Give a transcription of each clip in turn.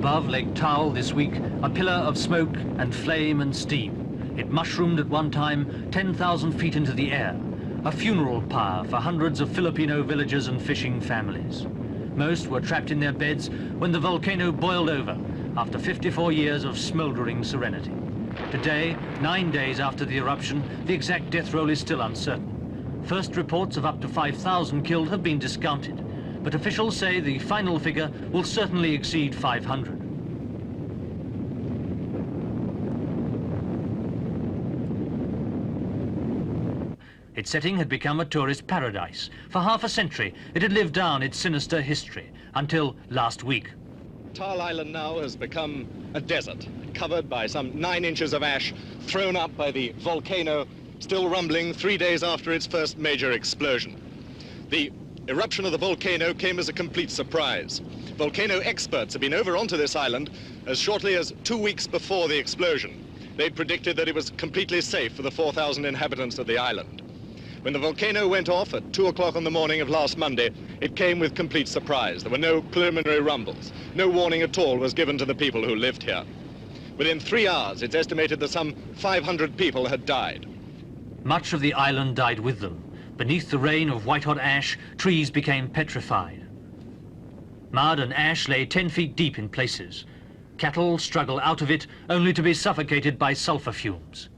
Above Lake Taal this week, a pillar of smoke and flame and steam. It mushroomed at one time 10,000 feet into the air, a funeral pyre for hundreds of Filipino villagers and fishing families. Most were trapped in their beds when the volcano boiled over after 54 years of smouldering serenity. Today, 9 days after the eruption, the exact death roll is still uncertain. First reports of up to 5,000 killed have been discounted, but officials say the final figure will certainly exceed 500. Its setting had become a tourist paradise. For half a century, it had lived down its sinister history, until last week. Taal Island now has become a desert, covered by some 9 inches of ash thrown up by the volcano, still rumbling 3 days after its first major explosion. The eruption of the volcano came as a complete surprise. Volcano experts have been over onto this island as shortly as 2 weeks before the explosion. They predicted that it was completely safe for the 4,000 inhabitants of the island. When the volcano went off at 2 o'clock on the morning of last Monday, it came with complete surprise. There were no preliminary rumbles. No warning at all was given to the people who lived here. Within 3 hours, it's estimated that some 500 people had died. Much of the island died with them. Beneath the rain of white-hot ash, trees became petrified. Mud and ash lay 10 feet deep in places. Cattle struggle out of it, only to be suffocated by sulfur fumes.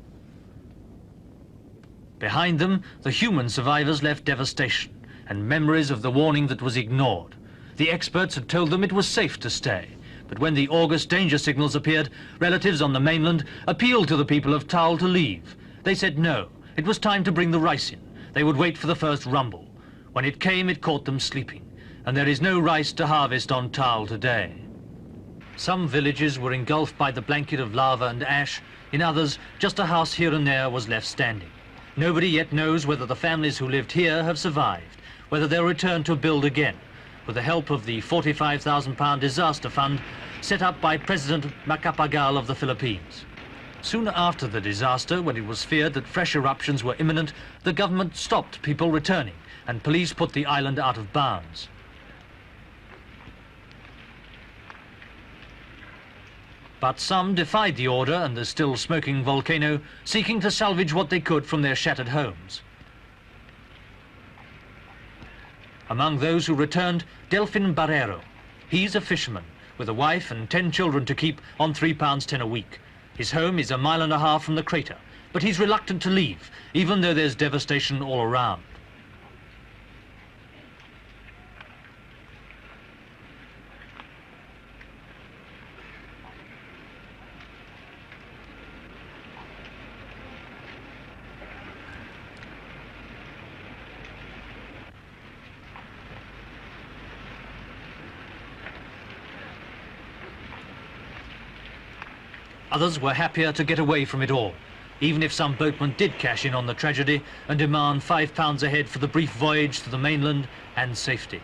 Behind them, the human survivors left devastation and memories of the warning that was ignored. The experts had told them it was safe to stay, but when the August danger signals appeared, relatives on the mainland appealed to the people of Taal to leave. They said no, it was time to bring the rice in. They would wait for the first rumble. When it came, it caught them sleeping, and there is no rice to harvest on Taal today. Some villages were engulfed by the blanket of lava and ash. In others, just a house here and there was left standing. Nobody yet knows whether the families who lived here have survived, whether they'll return to build again, with the help of the £45,000 disaster fund set up by President Macapagal of the Philippines. Soon after the disaster, when it was feared that fresh eruptions were imminent, the government stopped people returning, and police put the island out of bounds. But some defied the order and the still smoking volcano, seeking to salvage what they could from their shattered homes. Among those who returned, Delfin Barrero. He's a fisherman with a wife and 10 children to keep on £3.10 a week. His home is 1.5 miles from the crater, but he's reluctant to leave, even though there's devastation all around. Others were happier to get away from it all, even if some boatmen did cash in on the tragedy and demand £5 a head for the brief voyage to the mainland and safety.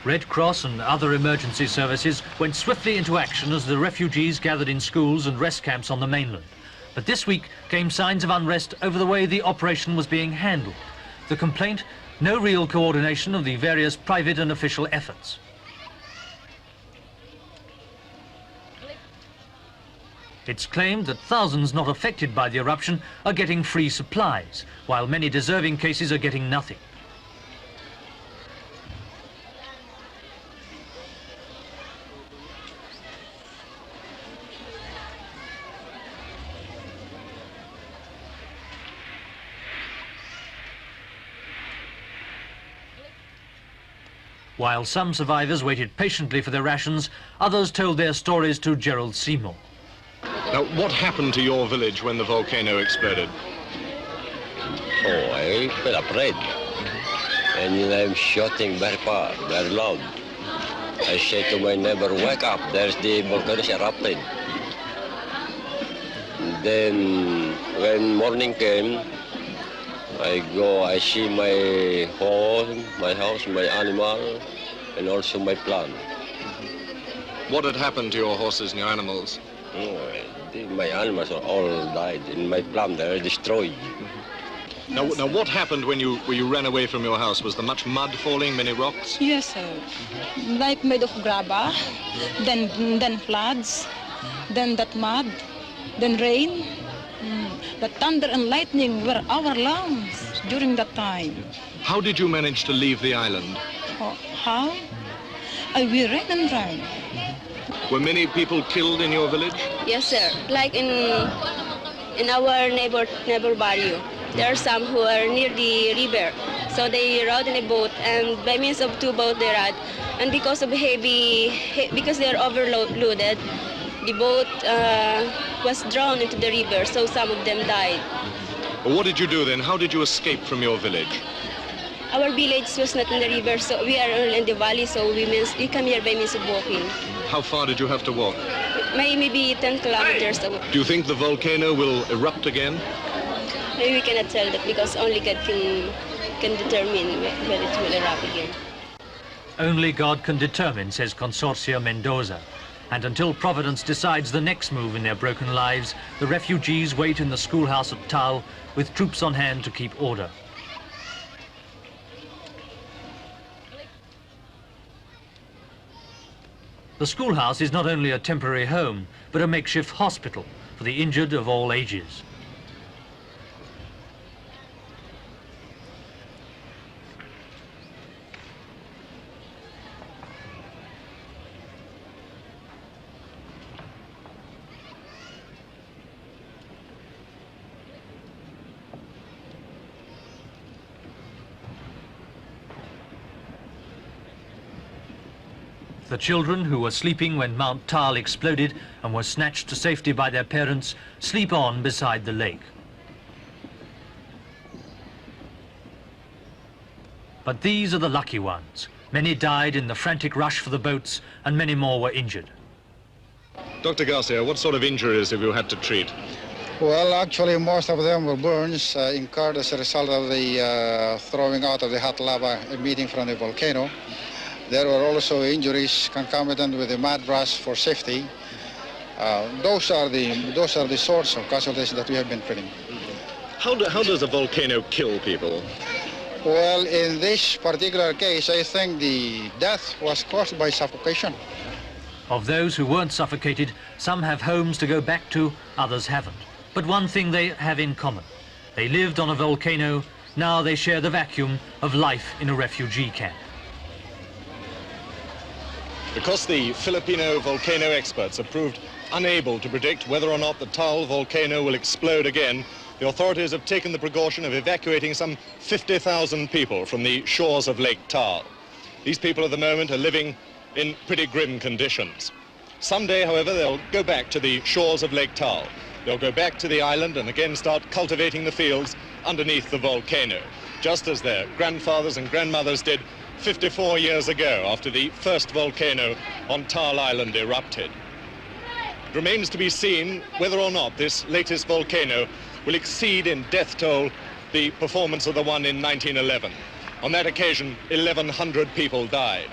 Red Cross and other emergency services went swiftly into action as the refugees gathered in schools and rest camps on the mainland. But this week came signs of unrest over the way the operation was being handled. The complaint, no real coordination of the various private and official efforts. It's claimed that thousands not affected by the eruption are getting free supplies, while many deserving cases are getting nothing. While some survivors waited patiently for their rations, others told their stories to Gerald Seymour. Now, what happened to your village when the volcano exploded? Oh, I felt afraid. and I'm shooting very far, very loud. I say to my neighbor, wake up, there's the volcano erupted. Then when morning came, I see my home, my house, my animal, and also my plant. What had happened to your horses and your animals? My animals are all died, and my plant they're destroyed. Now, what happened when you ran away from your house? Was there much mud falling, many rocks? Yes, sir. Like made of graba, then floods, then that mud, then rain. The thunder and lightning were our lungs during that time. How did you manage to leave the island? How? We ran and ran. Were many people killed in your village? Yes, sir. Like in our neighbor barrio, there are some who are near the river, so they rode in a boat, and by means of two boats they rode, and because of because they are overloaded, the boat was drawn into the river, so some of them died. Well, what did you do then? How did you escape from your village? Our village was not in the river, so we are in the valley, so we come here by means of walking. How far did you have to walk? Maybe 10 kilometers. Do you think the volcano will erupt again? Maybe we cannot tell that because only God can determine when it will erupt again. Only God can determine, says Consortia Mendoza. And until Providence decides the next move in their broken lives, the refugees wait in the schoolhouse at Taal with troops on hand to keep order. The schoolhouse is not only a temporary home, but a makeshift hospital for the injured of all ages. The children who were sleeping when Mount Taal exploded and were snatched to safety by their parents sleep on beside the lake. But these are the lucky ones. Many died in the frantic rush for the boats, and many more were injured. Dr. Garcia, what sort of injuries have you had to treat? Well, actually, most of them were burns incurred as a result of the throwing out of the hot lava emitting from the volcano. There were also injuries concomitant with the mud brush for safety. Those are the sorts of casualties that we have been treating. How does a volcano kill people? Well, in this particular case, I think the death was caused by suffocation. Of those who weren't suffocated, some have homes to go back to, others haven't. But one thing they have in common. They lived on a volcano, now they share the vacuum of life in a refugee camp. Because the Filipino volcano experts have proved unable to predict whether or not the Taal volcano will explode again, the authorities have taken the precaution of evacuating some 50,000 people from the shores of Lake Taal. These people at the moment are living in pretty grim conditions. Someday, however, they'll go back to the shores of Lake Taal. They'll go back to the island and again start cultivating the fields underneath the volcano, just as their grandfathers and grandmothers did 54 years ago after the first volcano on Taal Island erupted. It remains to be seen whether or not this latest volcano will exceed in death toll the performance of the one in 1911. On that occasion, 1,100 people died.